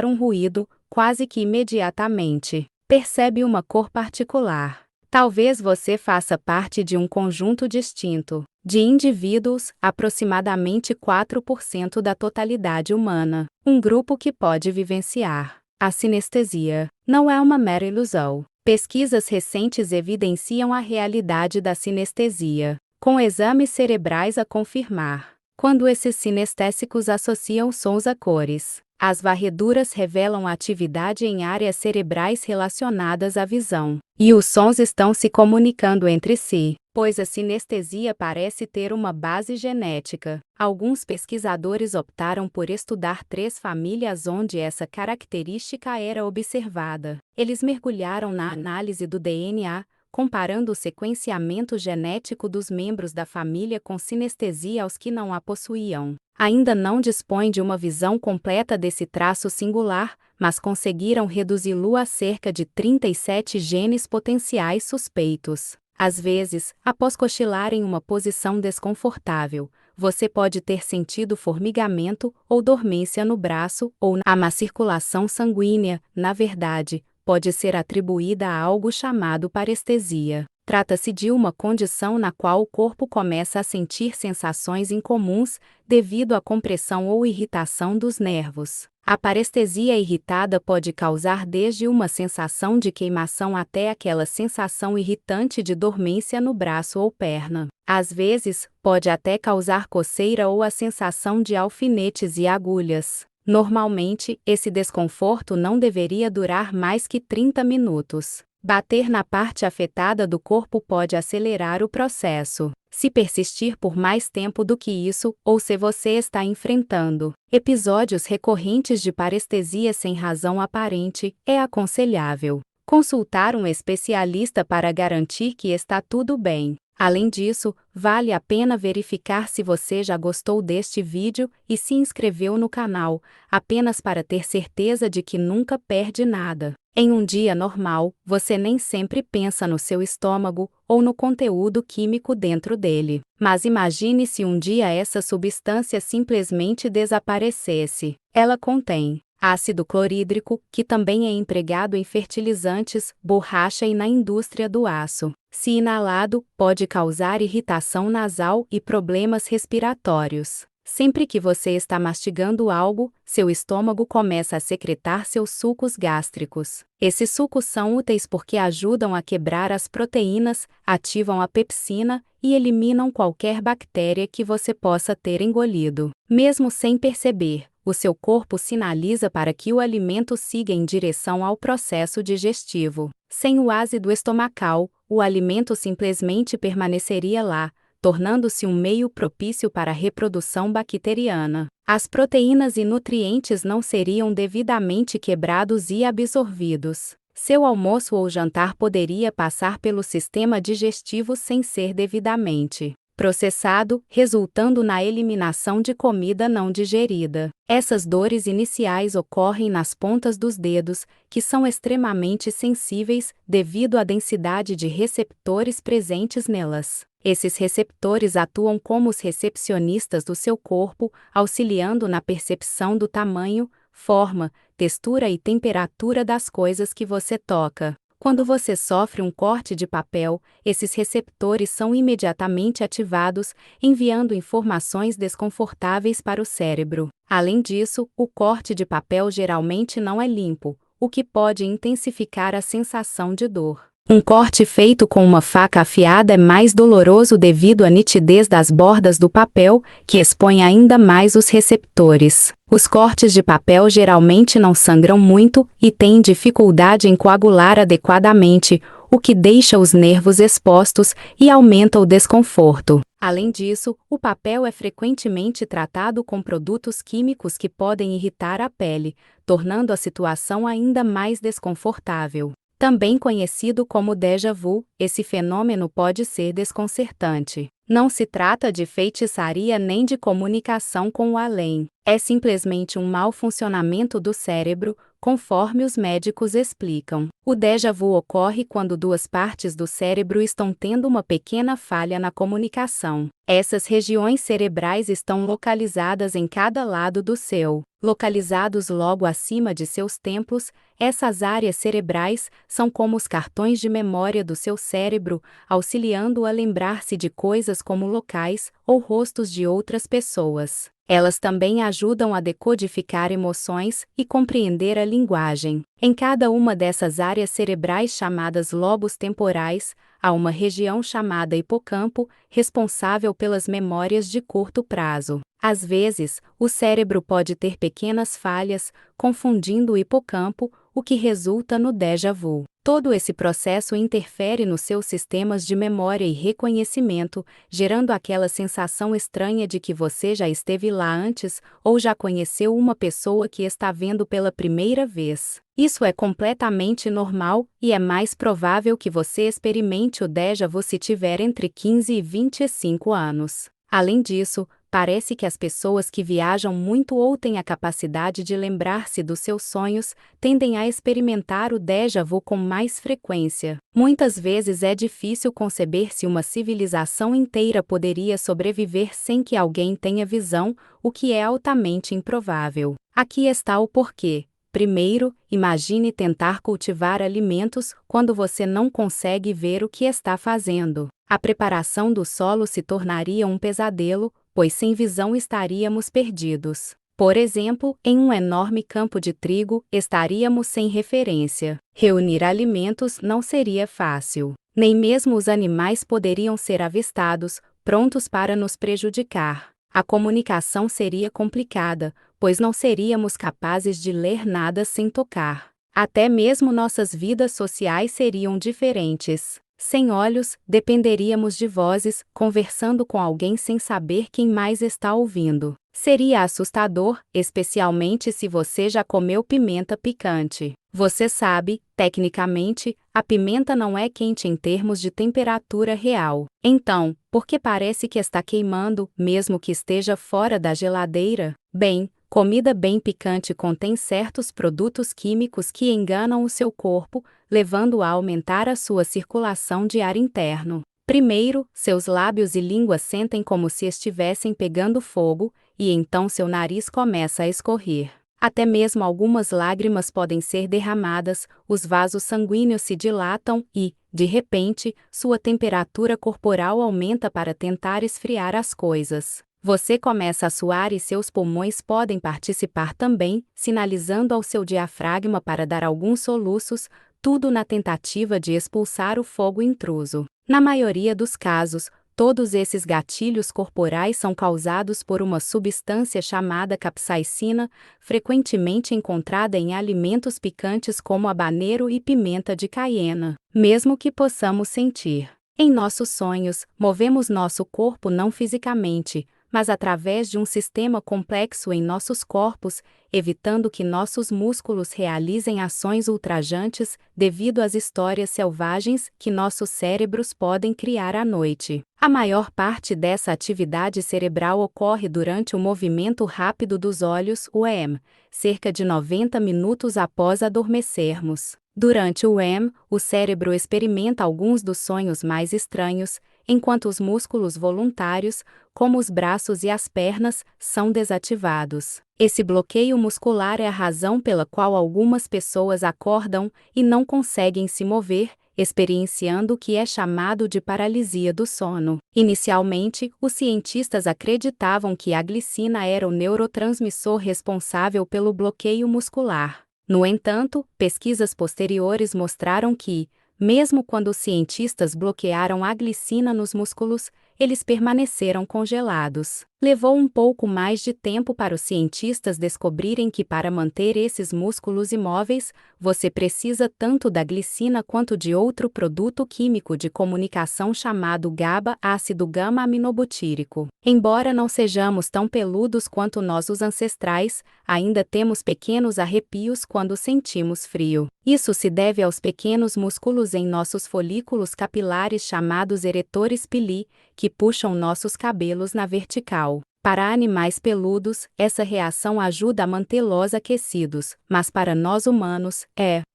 escutar um ruído, quase que imediatamente. Percebe uma cor particular. Talvez você faça parte de um conjunto distinto de indivíduos, aproximadamente 4% da totalidade humana. Um grupo que pode vivenciar a sinestesia. Não é uma mera ilusão. Pesquisas recentes evidenciam a realidade da sinestesia, com exames cerebrais a confirmar. Quando esses sinestésicos associam sons a cores, as varreduras revelam atividade em áreas cerebrais relacionadas à visão. E os sons estão se comunicando entre si, pois a sinestesia parece ter uma base genética. Alguns pesquisadores optaram por estudar 3 famílias onde essa característica era observada. Eles mergulharam na análise do DNA, comparando o sequenciamento genético dos membros da família com sinestesia aos que não a possuíam. Ainda não dispõem de uma visão completa desse traço singular, mas conseguiram reduzi-lo a cerca de 37 genes potenciais suspeitos. Às vezes, após cochilar em uma posição desconfortável, você pode ter sentido formigamento ou dormência no braço ou na má circulação sanguínea. Na verdade, pode ser atribuída a algo chamado parestesia. Trata-se de uma condição na qual o corpo começa a sentir sensações incomuns devido à compressão ou irritação dos nervos. A parestesia irritada pode causar desde uma sensação de queimação até aquela sensação irritante de dormência no braço ou perna. Às vezes, pode até causar coceira ou a sensação de alfinetes e agulhas. Normalmente, esse desconforto não deveria durar mais que 30 minutos. Bater na parte afetada do corpo pode acelerar o processo. Se persistir por mais tempo do que isso, ou se você está enfrentando episódios recorrentes de parestesia sem razão aparente, é aconselhável consultar um especialista para garantir que está tudo bem. Além disso, vale a pena verificar se você já gostou deste vídeo e se inscreveu no canal, apenas para ter certeza de que nunca perde nada. Em um dia normal, você nem sempre pensa no seu estômago ou no conteúdo químico dentro dele. Mas imagine se um dia essa substância simplesmente desaparecesse. Ela contém ácido clorídrico, que também é empregado em fertilizantes, borracha e na indústria do aço. Se inalado, pode causar irritação nasal e problemas respiratórios. Sempre que você está mastigando algo, seu estômago começa a secretar seus sucos gástricos. Esses sucos são úteis porque ajudam a quebrar as proteínas, ativam a pepsina e eliminam qualquer bactéria que você possa ter engolido. Mesmo sem perceber, o seu corpo sinaliza para que o alimento siga em direção ao processo digestivo. Sem o ácido estomacal, o alimento simplesmente permaneceria lá, tornando-se um meio propício para a reprodução bacteriana. As proteínas e nutrientes não seriam devidamente quebrados e absorvidos. Seu almoço ou jantar poderia passar pelo sistema digestivo sem ser devidamente processado, resultando na eliminação de comida não digerida. Essas dores iniciais ocorrem nas pontas dos dedos, que são extremamente sensíveis devido à densidade de receptores presentes nelas. Esses receptores atuam como os recepcionistas do seu corpo, auxiliando na percepção do tamanho, forma, textura e temperatura das coisas que você toca. Quando você sofre um corte de papel, esses receptores são imediatamente ativados, enviando informações desconfortáveis para o cérebro. Além disso, o corte de papel geralmente não é limpo, o que pode intensificar a sensação de dor. Um corte feito com uma faca afiada é mais doloroso devido à nitidez das bordas do papel, que expõe ainda mais os receptores. Os cortes de papel geralmente não sangram muito e têm dificuldade em coagular adequadamente, o que deixa os nervos expostos e aumenta o desconforto. Além disso, o papel é frequentemente tratado com produtos químicos que podem irritar a pele, tornando a situação ainda mais desconfortável. Também conhecido como déjà vu, esse fenômeno pode ser desconcertante. Não se trata de feitiçaria nem de comunicação com o além. É simplesmente um mau funcionamento do cérebro, conforme os médicos explicam. O déjà vu ocorre quando duas partes do cérebro estão tendo uma pequena falha na comunicação. Essas regiões cerebrais estão localizadas em cada lado do seu Localizados logo acima de seus templos, essas áreas cerebrais são como os cartões de memória do seu cérebro, auxiliando-o a lembrar-se de coisas como locais ou rostos de outras pessoas. Elas também ajudam a decodificar emoções e compreender a linguagem. Em cada uma dessas áreas cerebrais chamadas lobos temporais, há uma região chamada hipocampo, responsável pelas memórias de curto prazo. Às vezes, o cérebro pode ter pequenas falhas, confundindo o hipocampo, o que resulta no déjà vu. Todo esse processo interfere nos seus sistemas de memória e reconhecimento, gerando aquela sensação estranha de que você já esteve lá antes ou já conheceu uma pessoa que está vendo pela primeira vez. Isso é completamente normal e é mais provável que você experimente o déjà vu se tiver entre 15 e 25 anos. Além disso, parece que as pessoas que viajam muito ou têm a capacidade de lembrar-se dos seus sonhos tendem a experimentar o déjà vu com mais frequência. Muitas vezes é difícil conceber se uma civilização inteira poderia sobreviver sem que alguém tenha visão, o que é altamente improvável. Aqui está o porquê. Primeiro, imagine tentar cultivar alimentos quando você não consegue ver o que está fazendo. A preparação do solo se tornaria um pesadelo, pois sem visão estaríamos perdidos. Por exemplo, em um enorme campo de trigo, estaríamos sem referência. Reunir alimentos não seria fácil. Nem mesmo os animais poderiam ser avistados, prontos para nos prejudicar. A comunicação seria complicada, pois não seríamos capazes de ler nada sem tocar. Até mesmo nossas vidas sociais seriam diferentes. Sem olhos, dependeríamos de vozes, conversando com alguém sem saber quem mais está ouvindo. Seria assustador, especialmente se você já comeu pimenta picante. Você sabe, tecnicamente, a pimenta não é quente em termos de temperatura real. Então, por que parece que está queimando, mesmo que esteja fora da geladeira? Bem, comida bem picante contém certos produtos químicos que enganam o seu corpo, levando-o a aumentar a sua circulação de ar interno. Primeiro, seus lábios e língua sentem como se estivessem pegando fogo, e então seu nariz começa a escorrer. Até mesmo algumas lágrimas podem ser derramadas, os vasos sanguíneos se dilatam e, de repente, sua temperatura corporal aumenta para tentar esfriar as coisas. Você começa a suar e seus pulmões podem participar também, sinalizando ao seu diafragma para dar alguns soluços, tudo na tentativa de expulsar o fogo intruso. Na maioria dos casos, todos esses gatilhos corporais são causados por uma substância chamada capsaicina, frequentemente encontrada em alimentos picantes como habanero e pimenta de caiena. Mesmo que possamos sentir em nossos sonhos, movemos nosso corpo não fisicamente, mas através de um sistema complexo em nossos corpos, evitando que nossos músculos realizem ações ultrajantes devido às histórias selvagens que nossos cérebros podem criar à noite. A maior parte dessa atividade cerebral ocorre durante o movimento rápido dos olhos, o REM, cerca de 90 minutos após adormecermos. Durante o REM, o cérebro experimenta alguns dos sonhos mais estranhos, enquanto os músculos voluntários, como os braços e as pernas, são desativados. Esse bloqueio muscular é a razão pela qual algumas pessoas acordam e não conseguem se mover, experienciando o que é chamado de paralisia do sono. Inicialmente, os cientistas acreditavam que a glicina era o neurotransmissor responsável pelo bloqueio muscular. No entanto, pesquisas posteriores mostraram que, mesmo quando os cientistas bloquearam a glicina nos músculos, eles permaneceram congelados. Levou um pouco mais de tempo para os cientistas descobrirem que para manter esses músculos imóveis, você precisa tanto da glicina quanto de outro produto químico de comunicação chamado GABA, ácido gama-aminobutírico. Embora não sejamos tão peludos quanto nossos ancestrais, ainda temos pequenos arrepios quando sentimos frio. Isso se deve aos pequenos músculos em nossos folículos capilares chamados eretores pili, que puxam nossos cabelos na vertical. Para animais peludos, essa reação ajuda a mantê-los aquecidos, mas para nós humanos,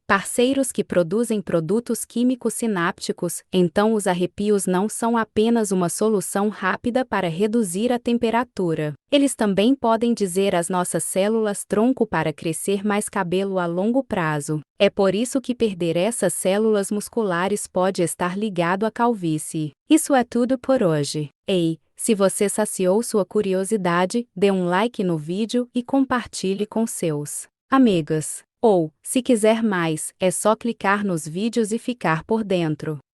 Parceiros que produzem produtos químicos sinápticos, então os arrepios não são apenas uma solução rápida para reduzir a temperatura. Eles também podem dizer às nossas células-tronco para crescer mais cabelo a longo prazo. É por isso que perder essas células musculares pode estar ligado à calvície. Isso é tudo por hoje. Ei, se você saciou sua curiosidade, dê um like no vídeo e compartilhe com seus amigos. Ou, se quiser mais, é só clicar nos vídeos e ficar por dentro.